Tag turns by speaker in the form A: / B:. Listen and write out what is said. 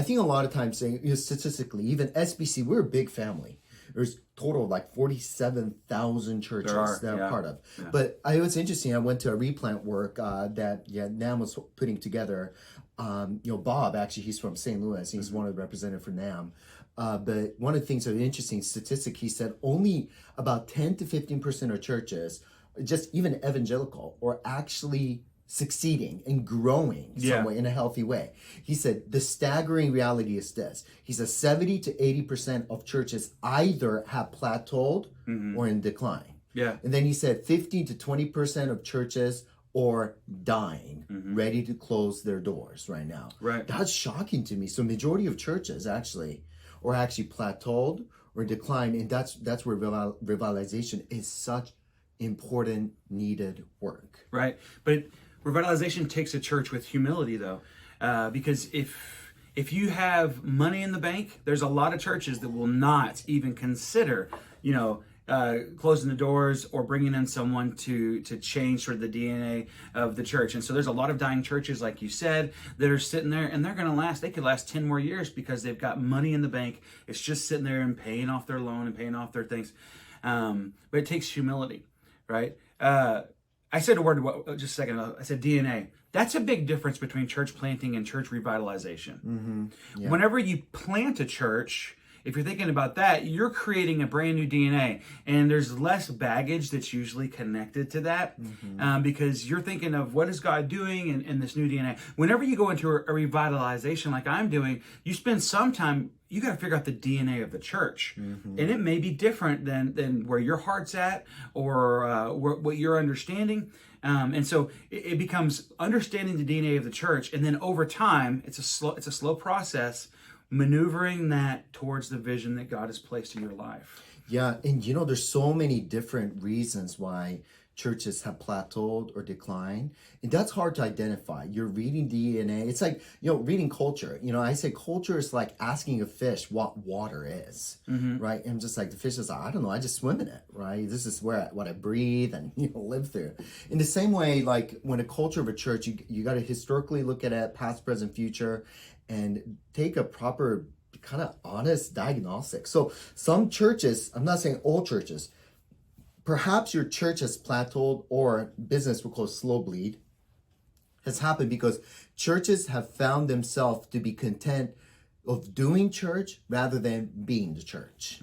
A: I think a lot of times saying, statistically, even SBC, we're a big family. There's total of like 47,000 churches that I'm part of. Yeah. But it was interesting. I went to a replant work that NAM was putting together. Bob, actually, he's from St. Louis. He's one of the representatives for NAM. But one of the things that was interesting statistic, he said only about 10 to 15% of churches, just even evangelical, are actually succeeding and growing some way in a healthy way. He said the staggering reality is this. He says 70 to 80% of churches either have plateaued or in decline. Yeah. And then he said 15 to 20% of churches are dying, ready to close their doors right now. Right. That's shocking to me. So majority of churches actually plateaued or declined, and that's where revitalization is such important, needed work.
B: Right. But revitalization takes a church with humility, though, because if you have money in the bank, there's a lot of churches that will not even consider, closing the doors or bringing in someone to change sort of the DNA of the church. And so there's a lot of dying churches, like you said, that are sitting there, and they're going to last. They could last 10 more years because they've got money in the bank. It's just sitting there and paying off their loan and paying off their things. But it takes humility, right? I said a word just a second ago. I said DNA. That's a big difference between church planting and church revitalization. Yeah. Whenever you plant a church, if you're thinking about that, you're creating a brand new DNA, and there's less baggage that's usually connected to that because you're thinking of what is God doing in this new DNA. Whenever you go into a revitalization like I'm doing, you spend some time, you got to figure out the DNA of the church. And it may be different than where your heart's at or what you're understanding. And so it becomes understanding the DNA of the church, and then over time, it's a slow process, maneuvering that towards the vision that God has placed in your life.
A: Yeah, and there's so many different reasons why churches have plateaued or declined, and that's hard to identify. You're reading DNA. It's like, reading culture. I say culture is like asking a fish what water is, right? And just like the fish is like, I don't know, I just swim in it, right? This is what I breathe and live through. In the same way, like when a culture of a church, you got to historically look at it, past, present, future, and take a proper kind of honest diagnostic. So some churches, I'm not saying all churches, perhaps your church has plateaued, or business we call slow bleed has happened because churches have found themselves to be content of doing church rather than being the church.